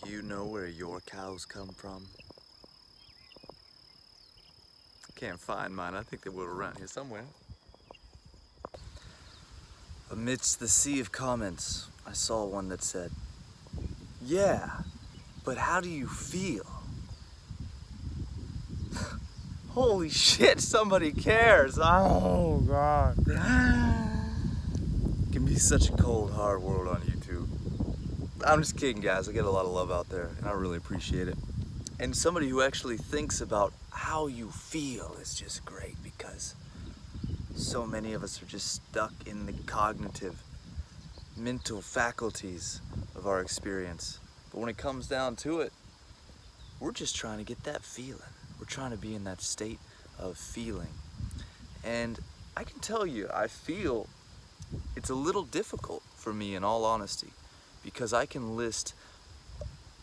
Do you know where your cows come from? Can't find mine. I think they were around here somewhere. Amidst the sea of comments, I saw one that said, "Yeah, but how do you feel?" Holy shit, somebody cares. Oh, God. It can be such a cold, hard world on YouTube. I'm just kidding, guys. I get a lot of love out there, and I really appreciate it. And somebody who actually thinks about how you feel is just great, because so many of us are just stuck in the cognitive, mental faculties of our experience. But when it comes down to it, we're just trying to get that feeling. We're trying to be in that state of feeling. And I can tell you, I feel it's a little difficult for me, in all honesty, because I can list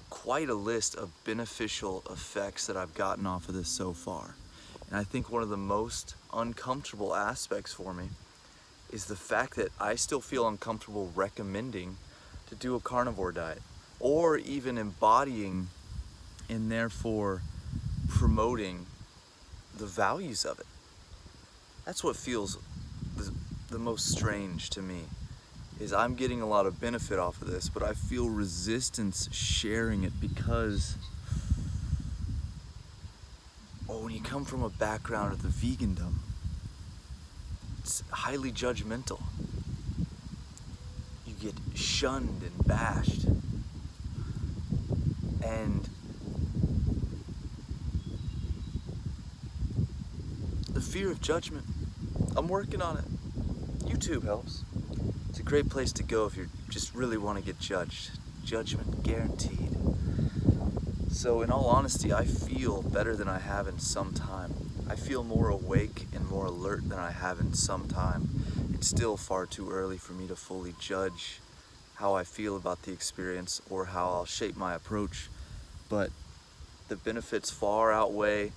quite a list of beneficial effects that I've gotten off of this so far. And I think one of the most uncomfortable aspects for me is the fact that I still feel uncomfortable recommending to do a carnivore diet, or even embodying and therefore promoting the values of it. That's what feels the most strange to me, is I'm getting a lot of benefit off of this, but I feel resistance sharing it, because when you come from a background of the vegandom, it's highly judgmental. You get shunned and bashed. And the fear of judgment, I'm working on it. YouTube helps. It's a great place to go if you just really want to get judged. Judgment guaranteed. So in all honesty, I feel better than I have in some time. I feel more awake and more alert than I have in some time. It's still far too early for me to fully judge how I feel about the experience or how I'll shape my approach, but the benefits far outweigh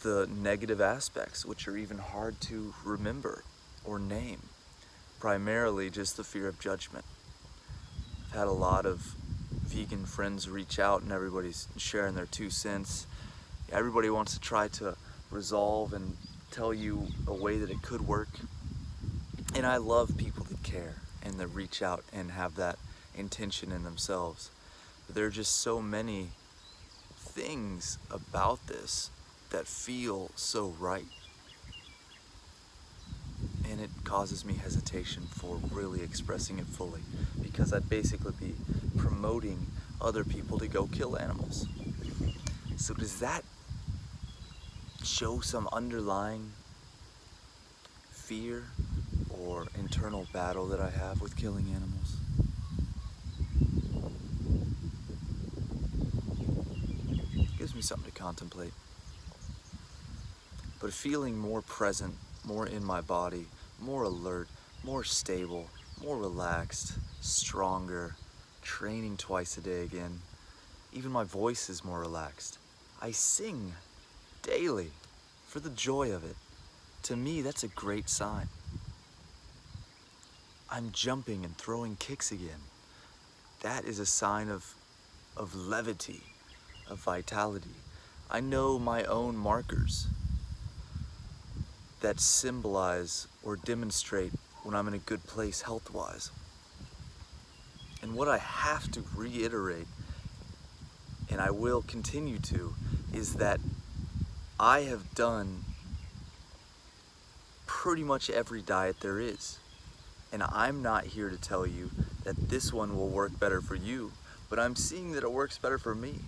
the negative aspects, which are even hard to remember or name. Primarily just the fear of judgment. I've had a lot of vegan friends reach out, and everybody's sharing their 2 cents. Everybody wants to try to resolve and tell you a way that it could work. And I love people that care and that reach out and have that intention in themselves. But there are just so many things about this that feel so right. And it causes me hesitation for really expressing it fully, because I'd basically be promoting other people to go kill animals. So does that show some underlying fear or internal battle that I have with killing animals? It gives me something to contemplate. But feeling more present, more in my body, more alert, more stable, more relaxed, stronger, training twice a day again. Even my voice is more relaxed. I sing daily for the joy of it. To me, that's a great sign. I'm jumping and throwing kicks again. That is a sign of levity, of vitality. I know my own markers that symbolize or demonstrate when I'm in a good place health-wise. And what I have to reiterate, and I will continue to, is that I have done pretty much every diet there is. And I'm not here to tell you that this one will work better for you, but I'm seeing that it works better for me.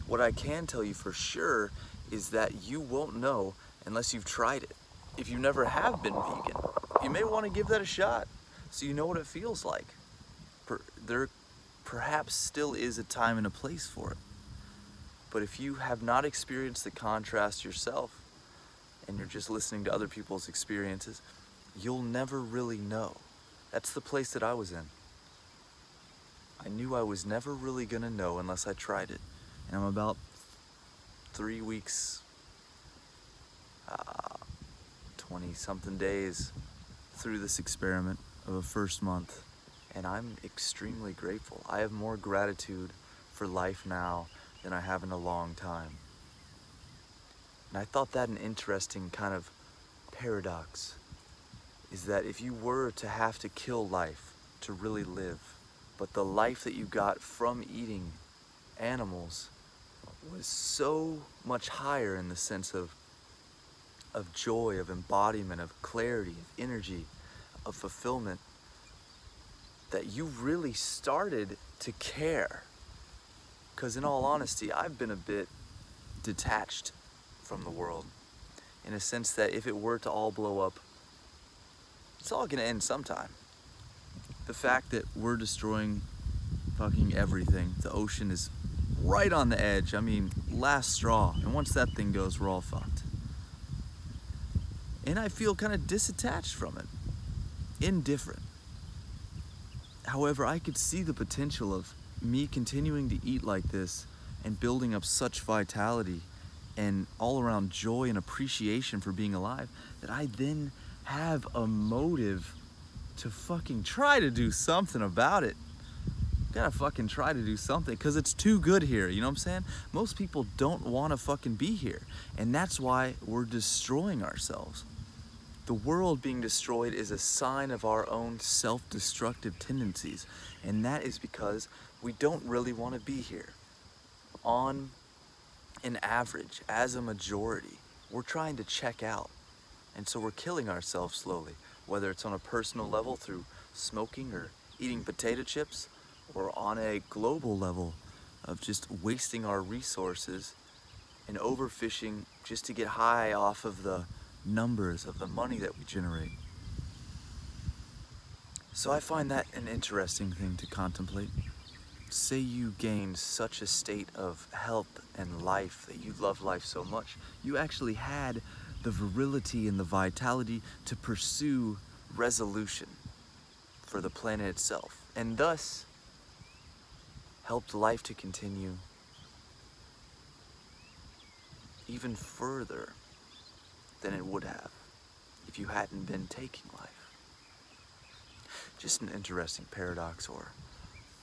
What I can tell you for sure is that you won't know unless you've tried it. If you never have been vegan, you may want to give that a shot so you know what it feels like. There perhaps still is a time and a place for it. But if you have not experienced the contrast yourself, and you're just listening to other people's experiences, you'll never really know. That's the place that I was in. I knew I was never really gonna know unless I tried it. And I'm about 3 weeks, 20-something days through this experiment of a first month. and I'm extremely grateful. I have more gratitude for life now than I have in a long time. And I thought that an interesting kind of paradox is that if you were to have to kill life to really live, but the life that you got from eating animals was so much higher in the sense of joy, of embodiment, of clarity, of energy, of fulfillment, that you really started to care. Because in all honesty, I've been a bit detached from the world, in a sense that if it were to all blow up, it's all gonna end sometime. The fact that we're destroying fucking everything, the ocean is right on the edge, I mean, last straw, and once that thing goes, we're all fucked. And I feel kind of disattached from it, indifferent. However, I could see the potential of me continuing to eat like this and building up such vitality and all around joy and appreciation for being alive that I then have a motive to fucking try to do something about it. Gotta fucking try to do something because it's too good here, you know what I'm saying? Most people don't want to fucking be here, and that's why we're destroying ourselves. The world being destroyed is a sign of our own self-destructive tendencies, and that is because we don't really want to be here. On an average, as a majority, we're trying to check out, and so we're killing ourselves slowly, whether it's on a personal level through smoking or eating potato chips, or on a global level of just wasting our resources and overfishing just to get high off of the numbers of the money that we generate. So I find that an interesting thing to contemplate. Say you gained such a state of health and life that you love life so much, you actually had the virility and the vitality to pursue resolution for the planet itself, and thus helped life to continue even further than it would have if you hadn't been taking life. Just an interesting paradox or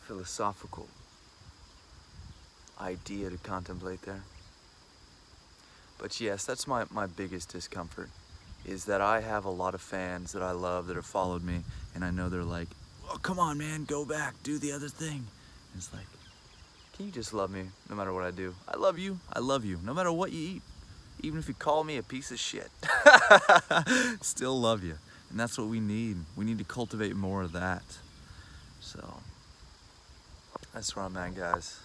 philosophical idea to contemplate there. But yes, that's my biggest discomfort, is that I have a lot of fans that I love that have followed me, and I know they're like, oh, come on, man, go back, do the other thing. And it's like, can you just love me no matter what I do? I love you, no matter what you eat. Even if you call me a piece of shit, still love you. And that's what we need. We need to cultivate more of that. So, that's where I'm at, guys.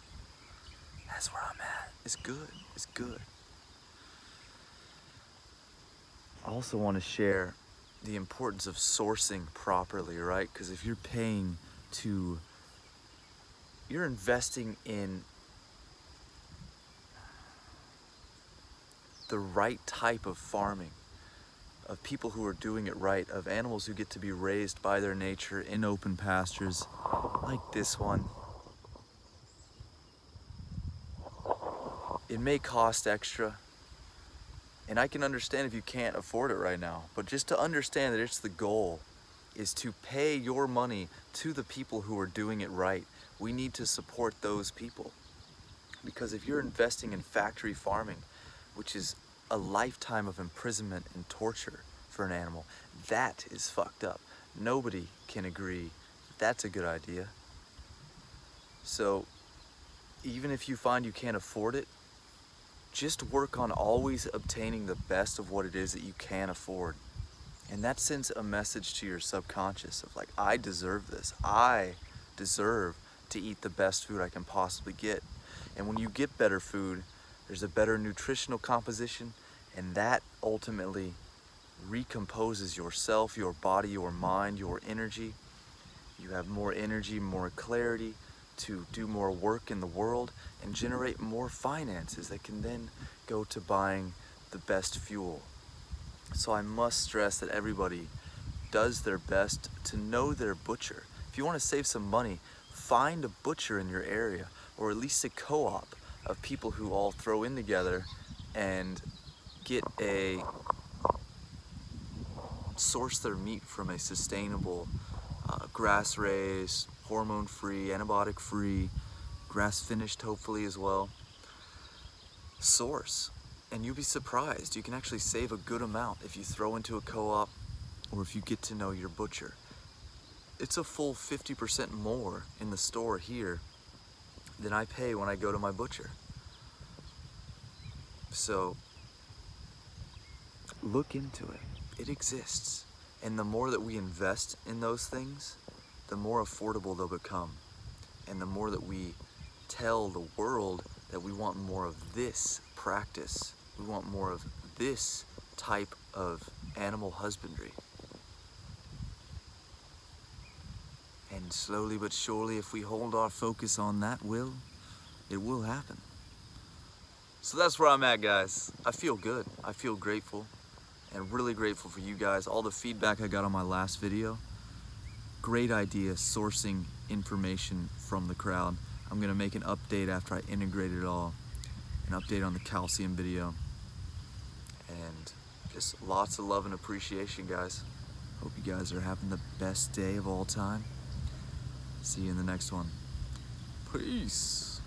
That's where I'm at. It's good, it's good. I also want to share the importance of sourcing properly, right? Because if you're paying to, you're investing in the right type of farming, of people who are doing it right, of animals who get to be raised by their nature in open pastures like this one. It may cost extra, and I can understand if you can't afford it right now, but just to understand that it's the goal is to pay your money to the people who are doing it right. We need to support those people, because if you're investing in factory farming, which is a lifetime of imprisonment and torture for an animal, that is fucked up. Nobody can agree that that's a good idea. So even if you find you can't afford it, just work on always obtaining the best of what it is that you can afford. And that sends a message to your subconscious of like, I deserve this. I deserve to eat the best food I can possibly get. And when you get better food, there's a better nutritional composition, and that ultimately recomposes yourself, your body, your mind, your energy. You have more energy, more clarity to do more work in the world and generate more finances that can then go to buying the best fuel. So I must stress that everybody does their best to know their butcher. If you want to save some money, find a butcher in your area, or at least a co-op of people who all throw in together and source their meat from a sustainable grass raised, hormone free, antibiotic free, grass finished hopefully as well, source. And you'll be surprised, you can actually save a good amount if you throw into a co-op or if you get to know your butcher. It's a full 50% more in the store here than I pay when I go to my butcher. So look into it. It exists. And the more that we invest in those things, the more affordable they'll become. And the more that we tell the world that we want more of this practice, we want more of this type of animal husbandry. And slowly but surely, if we hold our focus on that it will happen. So that's where I'm at, guys. I feel good. I feel grateful, and really grateful for you guys. All the feedback I got on my last video. Great idea, sourcing information from the crowd. I'm gonna make an update after I integrate it all. An update on the calcium video. And just lots of love and appreciation, guys. Hope you guys are having the best day of all time. See you in the next one. Peace.